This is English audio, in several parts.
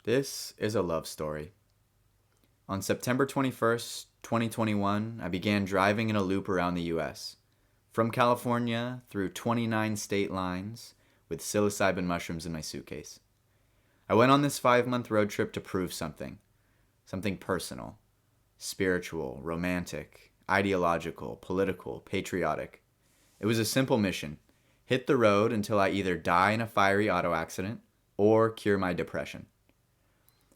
This is a love story. On September 21st, 2021, I began driving in a loop around the US, from California through 29 state lines with psilocybin mushrooms in my suitcase. I went on this 5-month road trip to prove something personal, spiritual, romantic, ideological, political, patriotic. It was a simple mission: hit the road until I either die in a fiery auto accident or cure my depression.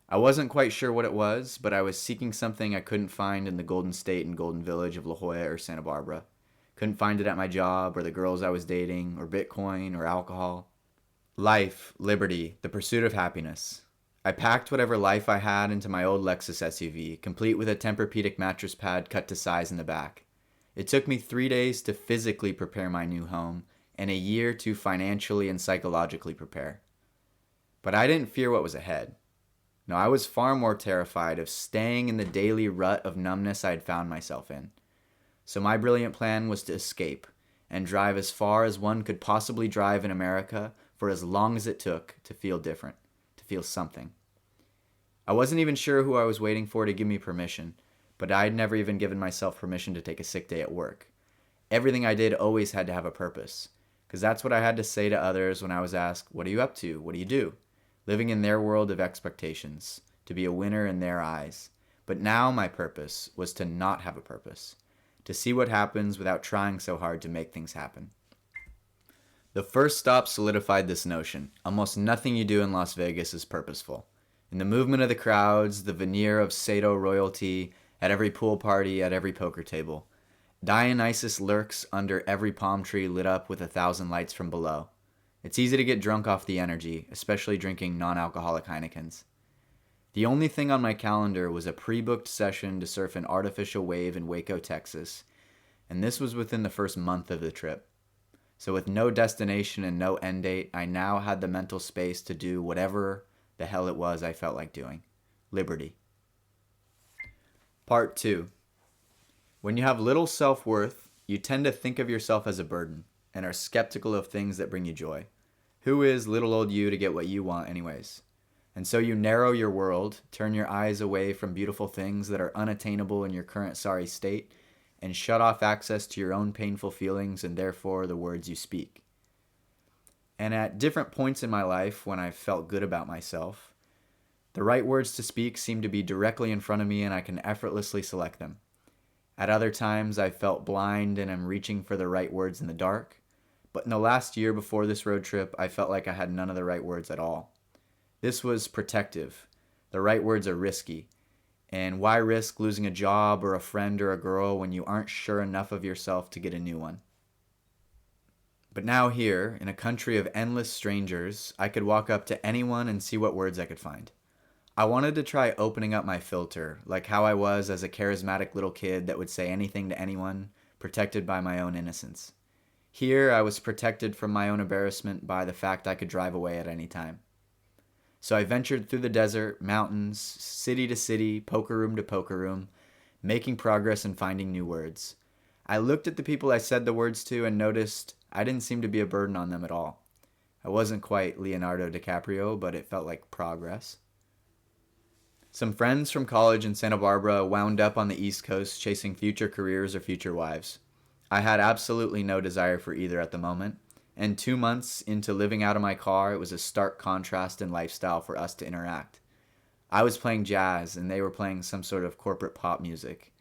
I wasn't quite sure what it was, but I was seeking something I couldn't find in the Golden State and Golden Village of La Jolla or Santa Barbara. Couldn't find it at my job or the girls I was dating or Bitcoin or alcohol. Life, liberty, the pursuit of happiness. I packed whatever life I had into my old Lexus SUV, complete with a Tempur-Pedic mattress pad cut to size in the back. It took me 3 days to physically prepare my new home and a year to financially and psychologically prepare. But I didn't fear what was ahead. No, I was far more terrified of staying in the daily rut of numbness I had found myself in. So my brilliant plan was to escape and drive as far as one could possibly drive in America for as long as it took to feel different, to feel something. I wasn't even sure who I was waiting for to give me permission, but I'd never even given myself permission to take a sick day at work. Everything I did always had to have a purpose, because that's what I had to say to others when I was asked, "What are you up to? What do you do?" Living in their world of expectations, to be a winner in their eyes. But now my purpose was to not have a purpose, to see what happens without trying so hard to make things happen. The first stop solidified this notion. Almost nothing you do in Las Vegas is purposeful. In the movement of the crowds, the veneer of Sado royalty, at every pool party, at every poker table. Dionysus lurks under every palm tree lit up with 1,000 lights from below. It's easy to get drunk off the energy, especially drinking non-alcoholic Heinekens. The only thing on my calendar was a pre-booked session to surf an artificial wave in Waco, Texas, and this was within the first month of the trip. So with no destination and no end date, I now had the mental space to do whatever the hell it was I felt like doing. Liberty. Part 2. When you have little self-worth, you tend to think of yourself as a burden and are skeptical of things that bring you joy. Who is little old you to get what you want anyways? And so you narrow your world, turn your eyes away from beautiful things that are unattainable in your current sorry state, and shut off access to your own painful feelings and therefore the words you speak. And at different points in my life when I felt good about myself, the right words to speak seem to be directly in front of me and I can effortlessly select them. At other times I felt blind and am reaching for the right words in the dark. But in the last year before this road trip, I felt like I had none of the right words at all. This was protective. The right words are risky. And why risk losing a job or a friend or a girl when you aren't sure enough of yourself to get a new one? But now here, in a country of endless strangers, I could walk up to anyone and see what words I could find. I wanted to try opening up my filter, like how I was as a charismatic little kid that would say anything to anyone, protected by my own innocence. Here, I was protected from my own embarrassment by the fact I could drive away at any time. So I ventured through the desert, mountains, city to city, poker room to poker room, making progress and finding new words. I looked at the people I said the words to and noticed I didn't seem to be a burden on them at all. I wasn't quite Leonardo DiCaprio, but it felt like progress. Some friends from college in Santa Barbara wound up on the East Coast chasing future careers or future wives. I had absolutely no desire for either at the moment, and 2 months into living out of my car, it was a stark contrast in lifestyle for us to interact. I was playing jazz, and they were playing some sort of corporate pop music.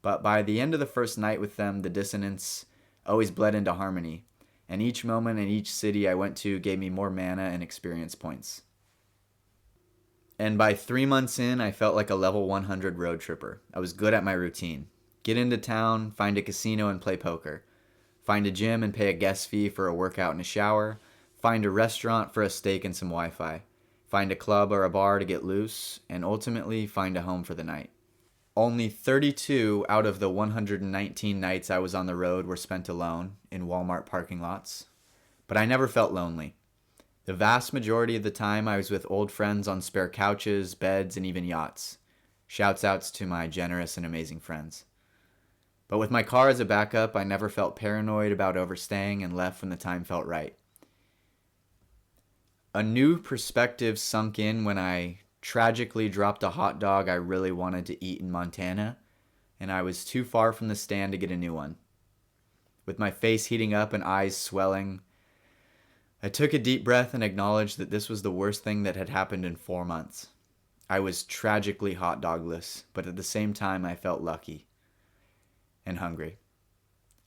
But by the end of the first night with them, the dissonance always bled into harmony, and each moment in each city I went to gave me more mana and experience points. And by 3 months in, I felt like a level 100 road tripper. I was good at my routine. Get into town, find a casino and play poker. Find a gym and pay a guest fee for a workout and a shower. Find a restaurant for a steak and some Wi-Fi. Find a club or a bar to get loose. And ultimately find a home for the night. Only 32 out of the 119 nights I was on the road were spent alone in Walmart parking lots. But I never felt lonely. The vast majority of the time I was with old friends on spare couches, beds, and even yachts. Shouts outs to my generous and amazing friends. But with my car as a backup, I never felt paranoid about overstaying and left when the time felt right. A new perspective sunk in when I tragically dropped a hot dog I really wanted to eat in Montana, and I was too far from the stand to get a new one. With my face heating up and eyes swelling, I took a deep breath and acknowledged that this was the worst thing that had happened in 4 months. I was tragically hot dogless, but at the same time I felt lucky and hungry.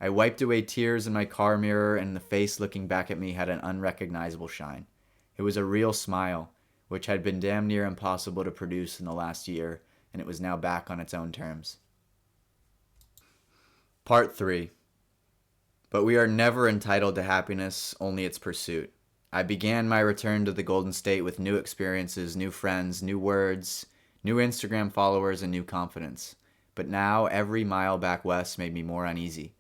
I wiped away tears in my car mirror, and the face looking back at me had an unrecognizable shine. It was a real smile, which had been damn near impossible to produce in the last year, and it was now back on its own terms. Part 3. But we are never entitled to happiness, only its pursuit. I began my return to the Golden State with new experiences, new friends, new words, new Instagram followers, and new confidence. But now every mile back west made me more uneasy.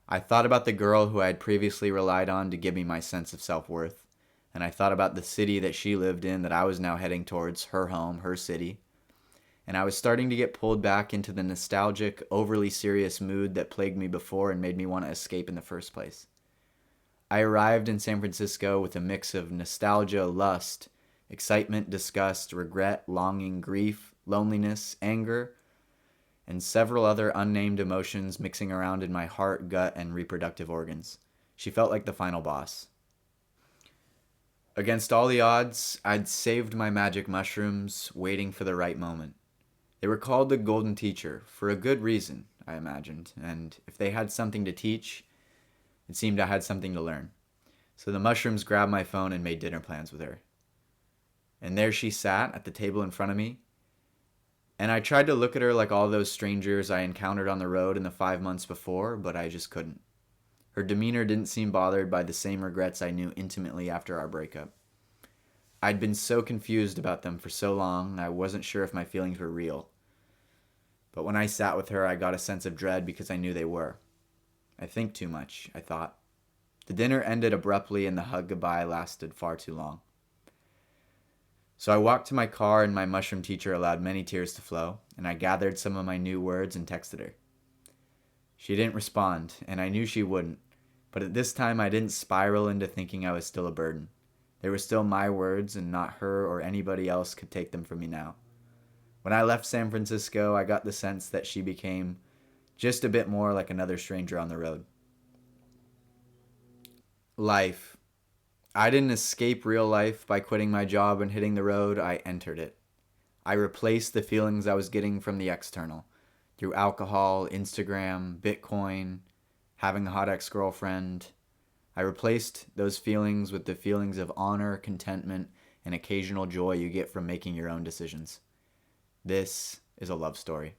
I thought about the girl who I had previously relied on to give me my sense of self-worth, and I thought about the city that she lived in that I was now heading towards, her home, her city. And I was starting to get pulled back into the nostalgic, overly serious mood that plagued me before and made me want to escape in the first place. I arrived in San Francisco with a mix of nostalgia, lust, excitement, disgust, regret, longing, grief, loneliness, anger, and several other unnamed emotions mixing around in my heart, gut, and reproductive organs. She felt like the final boss. Against all the odds, I'd saved my magic mushrooms, waiting for the right moment. They were called the Golden Teacher for a good reason, I imagined, and if they had something to teach, it seemed I had something to learn. So the mushrooms grabbed my phone and made dinner plans with her. And there she sat at the table in front of me, and I tried to look at her like all those strangers I encountered on the road in the 5 months before, but I just couldn't. Her demeanor didn't seem bothered by the same regrets I knew intimately after our breakup. I'd been so confused about them for so long, I wasn't sure if my feelings were real. But when I sat with her, I got a sense of dread because I knew they were. I think too much, I thought. The dinner ended abruptly and the hug goodbye lasted far too long. So I walked to my car and my mushroom teacher allowed many tears to flow, and I gathered some of my new words and texted her. She didn't respond, and I knew she wouldn't, but at this time I didn't spiral into thinking I was still a burden. They were still my words, and not her or anybody else could take them from me now. When I left San Francisco, I got the sense that she became just a bit more like another stranger on the road. Life. I didn't escape real life by quitting my job and hitting the road, I entered it. I replaced the feelings I was getting from the external, through alcohol, Instagram, Bitcoin, having a hot ex-girlfriend. I replaced those feelings with the feelings of honor, contentment, and occasional joy you get from making your own decisions. This is a love story.